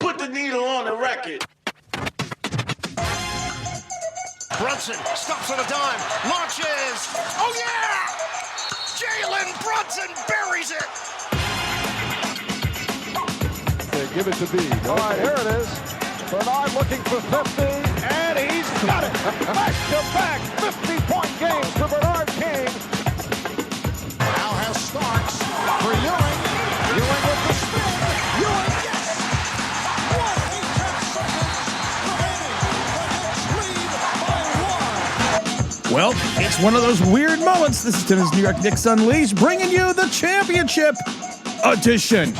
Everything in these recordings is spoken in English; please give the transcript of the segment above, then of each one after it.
Put the needle on the record. Brunson stops on a dime, launches. Oh yeah! Jalen Brunson buries it. They give it to B. All right, here it is. Bernard looking for 50, and he's got it. Back-to-back 50-point games for Bernard King. Now has Starks for Ewing. Ewing with the spin. Ewing, yes! 1 10 seconds remaining. The Knicks lead by 1. Well, it's one of those weird moments. This is Tim's New York Knicks Unleashed, bringing you the championship edition.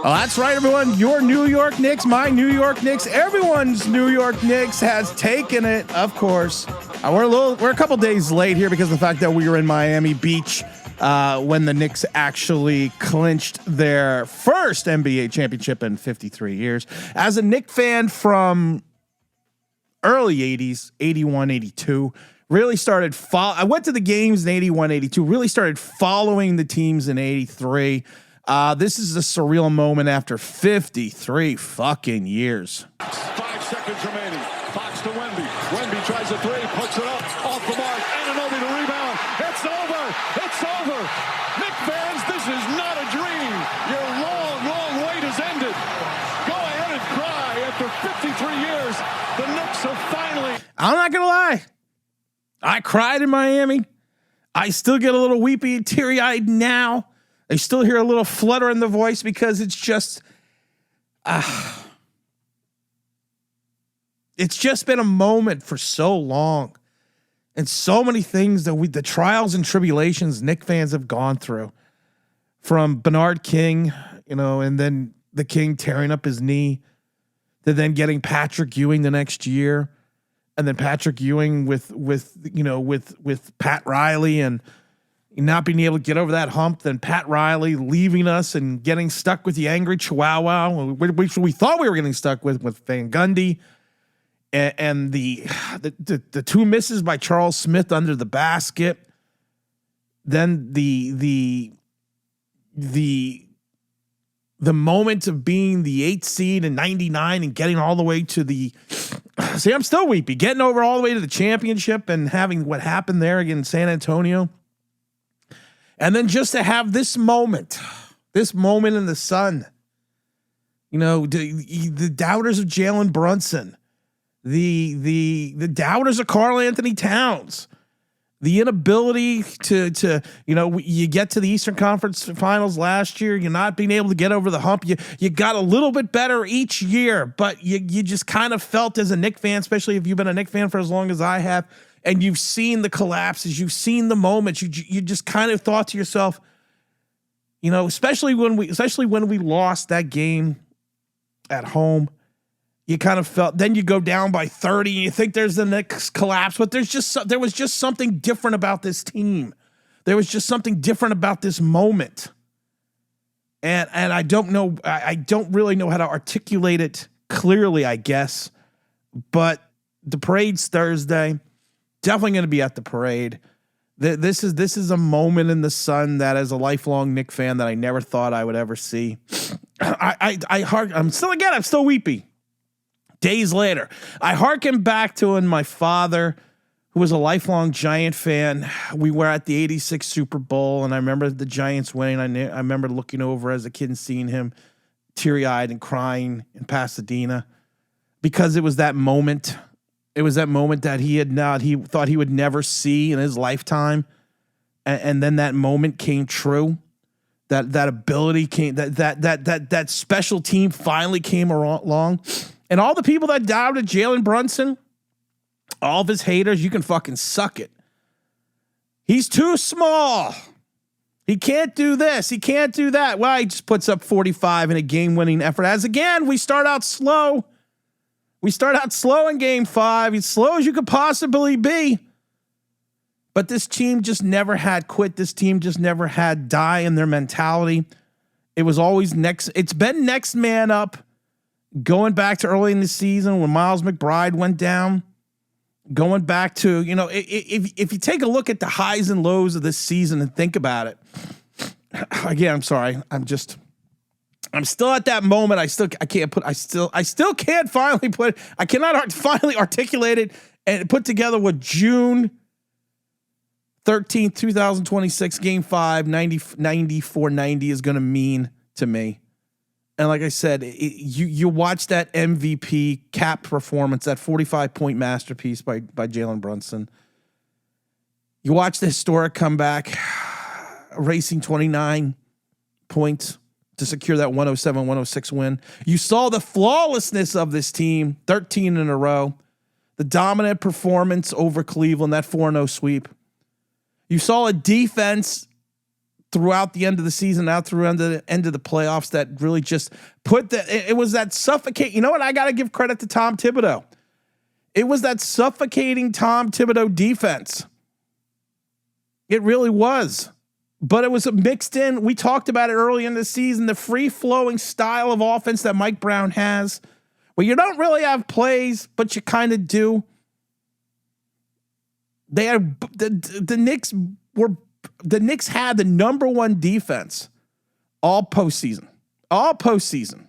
Oh, that's right, everyone. Your New York Knicks, my New York Knicks, everyone's New York Knicks has taken it, of course. We're a couple days late here because of the fact that we were in Miami Beach when the Knicks actually clinched their first NBA championship in 53 years. As a Knicks fan from early 80s, 81, 82, really started I went to the games in 81, 82, really started following the teams in 83. This is a surreal moment after 53 fucking years. 5 seconds remaining. Fox to Wemby. Wemby tries a three, puts it up, off the mark. Anunoby to rebound. It's over. It's over. Knicks fans, this is not a dream. Your long, long wait has ended. Go ahead and cry. After 53 years, the Knicks have finally. I'm not going to lie. I cried in Miami. I still get a little weepy, teary-eyed now. I still hear a little flutter in the voice because it's just been a moment for so long, and so many things that the trials and tribulations Knicks fans have gone through, from Bernard King, and then the King tearing up his knee, to then getting Patrick Ewing the next year, and then Patrick Ewing with Pat Riley and not being able to get over that hump, then Pat Riley leaving us and getting stuck with the angry Chihuahua, which we thought we were getting stuck with Van Gundy, and the two misses by Charles Smith under the basket. Then the moment of being the 8th seed in 99 and getting all the way to see, I'm still weepy, getting over all the way to the championship and having what happened there again in San Antonio. And then just to have this moment in the sun, the doubters of Jalen Brunson, the doubters of Karl Anthony Towns, the inability to you get to the Eastern Conference Finals last year, you're not being able to get over the hump. You got a little bit better each year, but you just kind of felt as a Knicks fan, especially if you've been a Knicks fan for as long as I have, and you've seen the collapses, you've seen the moments, you just kind of thought to yourself, especially when we lost that game at home, you kind of felt, then you go down by 30 and you think there's the next collapse, but there was just something different about this team. There was just something different about this moment. And I don't really know how to articulate it clearly, I guess, but the parade's Thursday. Definitely going to be at the parade. This is a moment in the sun that, as a lifelong Knicks fan, that I never thought I would ever see. I'm still weepy. Days later, I hearken back to when my father, who was a lifelong Giant fan, we were at the '86 Super Bowl, and I remember the Giants winning. I remember looking over as a kid and seeing him teary-eyed and crying in Pasadena, because it was that moment. It was that moment that he thought he would never see in his lifetime. And then that moment came true. That ability came, that special team finally came along. And all the people that doubted Jalen Brunson, all of his haters, you can fucking suck it. He's too small. He can't do this. He can't do that. Well, he just puts up 45 in a game-winning effort. As again, we start out slow. We start out slow in game 5, as slow as you could possibly be. But this team just never had quit. This team just never had die in their mentality. It was always it's been next man up, going back to early in the season when Miles McBride went down, going back to, if you take a look at the highs and lows of this season and think about it, again, I'm sorry. I'm still at that moment. I still can't finally I cannot finally articulate it and put together what June 13th, 2026, Game 5, 94-90 is going to mean to me. And like I said, you watch that MVP cap performance, that 45-point masterpiece by Jalen Brunson. You watch the historic comeback, racing 29 points to secure that 107-106 win. You saw the flawlessness of this team, 13 in a row. The dominant performance over Cleveland, that 4-0 sweep. You saw a defense throughout the end of the season, out through the end of the playoffs, that really just put it was that suffocate. You know what? I got to give credit to Tom Thibodeau. It was that suffocating Tom Thibodeau defense. It really was. But it was mixed in. We talked about it early in the season, the free-flowing style of offense that Mike Brown has, where you don't really have plays, but you kind of do. They had the Knicks had the number one defense all postseason. All postseason.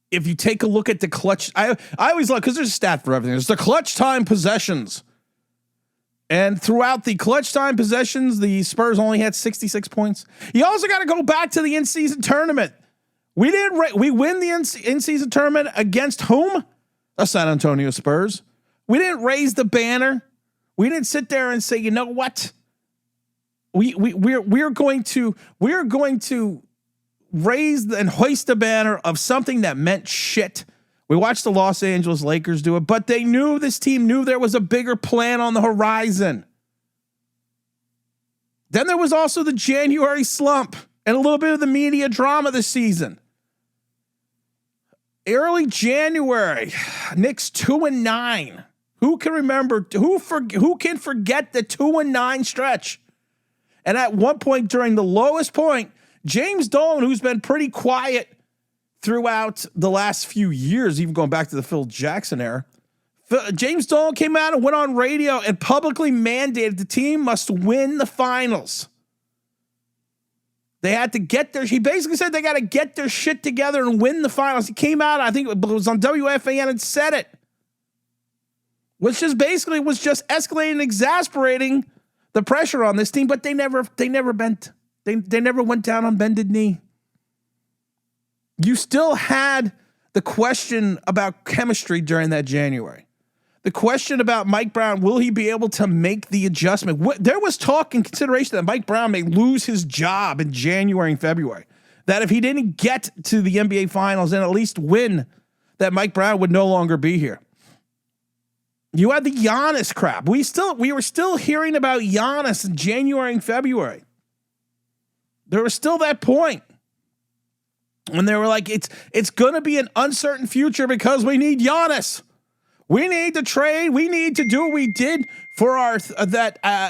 If you take a look at the clutch, I always love, because there's a stat for everything. There's the clutch time possessions. And throughout the clutch time possessions, the Spurs only had 66 points. You also got to go back to the in-season tournament. We win the in-season tournament against whom? The San Antonio Spurs. We didn't raise the banner. We didn't sit there and say, you know what? We're going to raise and hoist the banner of something that meant shit. We watched the Los Angeles Lakers do it, but this team knew there was a bigger plan on the horizon. Then there was also the January slump and a little bit of the media drama this season. Early January, Knicks 2-9. Who can remember? Who can forget the 2-9 stretch? And at one point during the lowest point, James Dolan, who's been pretty quiet throughout the last few years, even going back to the Phil Jackson era, James Dolan came out and went on radio and publicly mandated the team must win the finals. They had to he basically said they got to get their shit together and win the finals. He came out, I think it was on WFAN, and said it. Which just basically was just escalating and exasperating the pressure on this team, but they never went down on bended knee. You still had the question about chemistry during that January. The question about Mike Brown, will he be able to make the adjustment? There was talk and consideration that Mike Brown may lose his job in January and February. That if he didn't get to the NBA Finals and at least win, that Mike Brown would no longer be here. You had the Giannis crap. We were still hearing about Giannis in January and February. There was still that point when they were like, it's going to be an uncertain future because we need Giannis. We need to trade. We need to do what we did for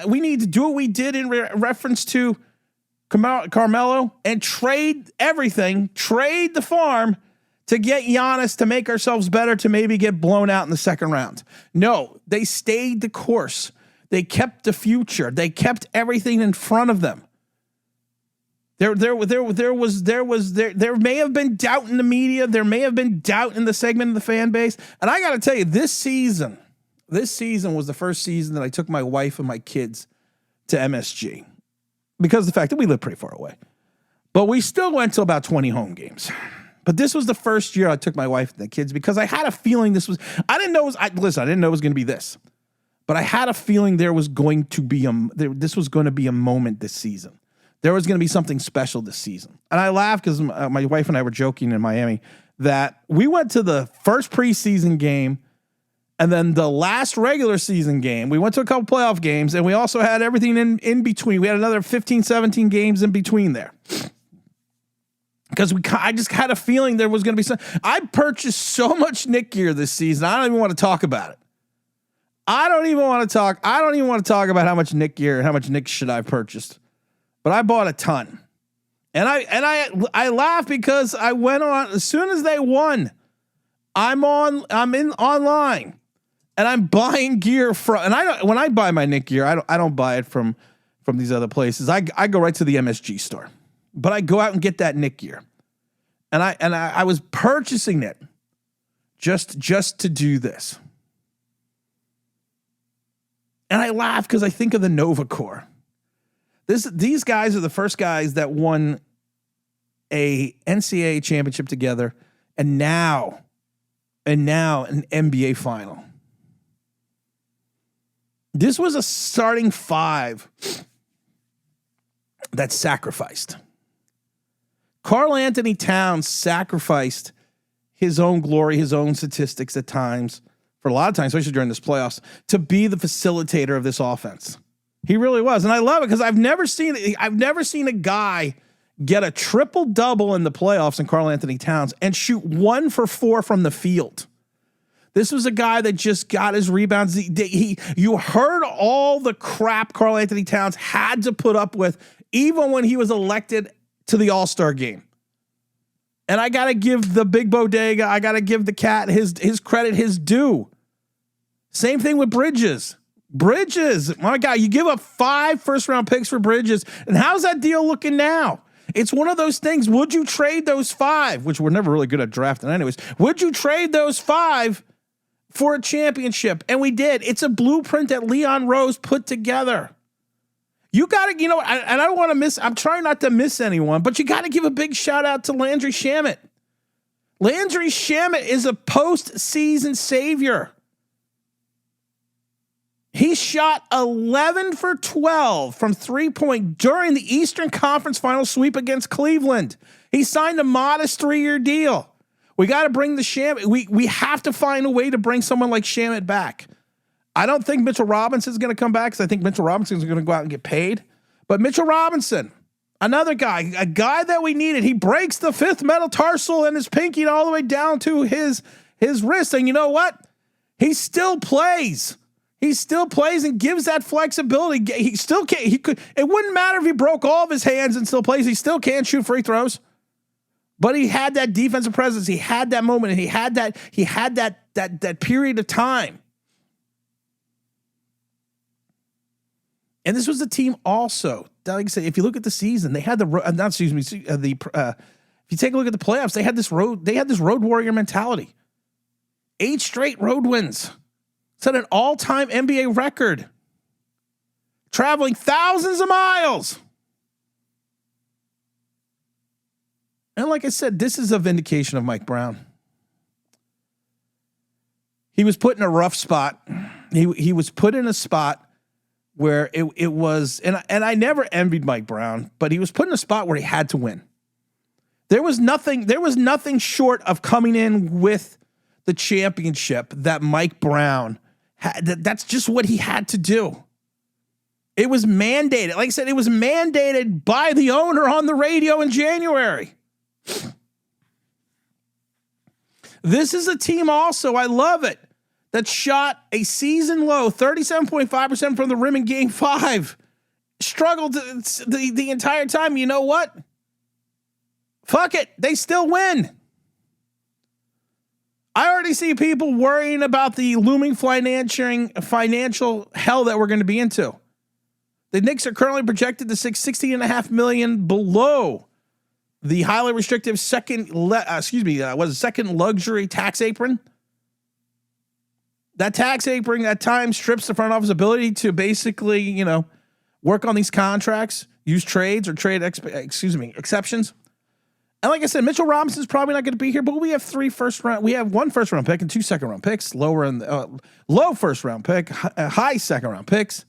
we need to do what we did in reference to Carmelo and trade everything, trade the farm to get Giannis to make ourselves better, to maybe get blown out in the second round. No, they stayed the course. They kept the future. They kept everything in front of them. There may have been doubt in the media. There may have been doubt in the segment of the fan base. And I got to tell you, this season was the first season that I took my wife and my kids to MSG because of the fact that we live pretty far away. But we still went to about 20 home games. But this was the first year I took my wife and the kids because I had a feeling I didn't know it was going to be this. But I had a feeling this was going to be a moment this season. There was going to be something special this season. And I laughed because my wife and I were joking in Miami that we went to the first preseason game and then the last regular season game. We went to a couple playoff games, and we also had everything in between. We had another 15, 17 games in between there. Because I just had a feeling there was going to be some. I purchased so much Knick gear this season, I don't even want to talk about it. I don't even want to talk about how much Knick gear and how much Knick shit I've purchased. But I bought a ton. And I laugh because I went on as soon as they won. I'm online And I'm buying gear when I buy my Knick gear, I don't buy it from these other places. I go right to the MSG store. But I go out and get that Knick gear. And I was purchasing it just to do this. And I laugh because I think of the Nova Corps. These guys are the first guys that won a NCAA championship together, and now an NBA final. This was a starting five that sacrificed. Karl Anthony Towns sacrificed his own glory, his own statistics at times, for a lot of times, especially during this playoffs, to be the facilitator of this offense. He really was. And I love it because I've never seen a guy get a triple-double in the playoffs in Karl Anthony Towns and shoot 1 for 4 from the field. This was a guy that just got his rebounds. You heard all the crap Karl Anthony Towns had to put up with, even when he was elected to the All-Star game. And I got to give the big bodega, I got to give the cat his credit, his due. Same thing with Bridges. My God, you give up 5 first-round picks for Bridges, and how's that deal looking now? It's one of those things. Would you trade those 5, which we're never really good at drafting anyways, would you trade those 5 for a championship? And we did. It's a blueprint that Leon Rose put together. You got to, and I don't want to miss, I'm trying not to miss anyone, but you got to give a big shout out to Landry Shamet. Landry Shamet is a postseason savior. He shot 11 for 12 from 3-point during the Eastern Conference Final sweep against Cleveland. He signed a modest 3-year deal. We got to bring the Shamet. We have to find a way to bring someone like Shamet back. I don't think Mitchell Robinson is going to come back because I think Mitchell Robinson is going to go out and get paid. But Mitchell Robinson, another guy, a guy that we needed. He breaks the 5th metatarsal in his pinky all the way down to his wrist. And you know what? He still plays. He still plays and gives that flexibility. He still can't. He could. It wouldn't matter if he broke all of his hands and still plays. He still can't shoot free throws. But he had that defensive presence. He had that moment, and he had that period of time. And this was a team also. Like I said, if you look at the season, they had if you take a look at the playoffs, they had this road warrior mentality. 8 straight road wins. Set an all-time NBA record. Traveling thousands of miles. And like I said, this is a vindication of Mike Brown. He was put in a rough spot. He was put in a spot where it was, and I never envied Mike Brown, but he was put in a spot where he had to win. There was nothing short of coming in with the championship that Mike Brown had. That's just what he had to do. It was mandated. Like I said, it was mandated by the owner on the radio in January. This is a team also, I love it, that shot a season low 37.5% from the rim in Game 5. Struggled the entire time. You know what? Fuck it. They still win. I already see people worrying about the looming financial hell that we're going to be into. The Knicks are currently projected to $16.5 million below the highly restrictive second luxury tax apron. That tax apron at times strips the front office ability to basically, work on these contracts, use trades or exceptions. And like I said, Mitchell Robinson is probably not going to be here, but we have 1 first-round pick and 2 second-round picks, low first-round pick, high second-round picks.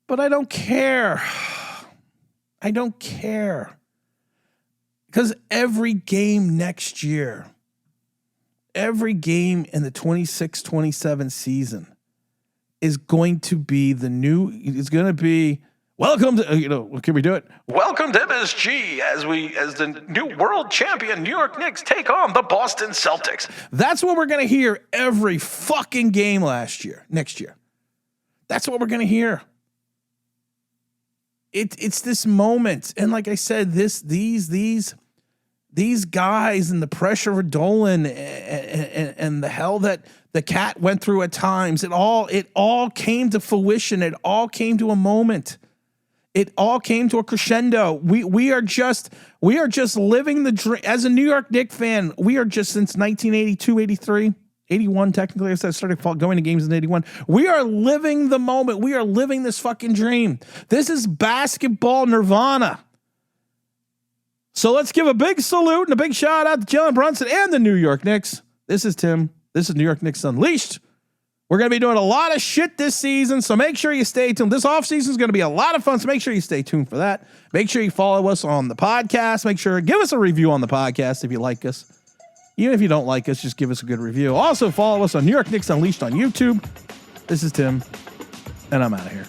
But I don't care. I don't care. Because every game next year, every game in the 26-27 season is going to be welcome to, can we do it? Welcome to MSG as the new world champion New York Knicks take on the Boston Celtics. That's what we're going to hear every fucking game next year. That's what we're going to hear. It's this moment. And like I said, these guys and the pressure of Dolan and the hell that the cat went through at times. It all came to fruition. It all came to a moment. It all came to a crescendo. We are just living the dream. As a New York Knicks fan, we are just since 1982, 83, 81 technically. I started going to games in 81. We are living the moment. We are living this fucking dream. This is basketball nirvana. So let's give a big salute and a big shout out to Jalen Brunson and the New York Knicks. This is Tim. This is New York Knicks Unleashed. We're going to be doing a lot of shit this season, so make sure you stay tuned. This offseason is going to be a lot of fun, so make sure you stay tuned for that. Make sure you follow us on the podcast. Make sure, give us a review on the podcast if you like us. Even if you don't like us, just give us a good review. Also, follow us on New York Knicks Unleashed on YouTube. This is Tim, and I'm out of here.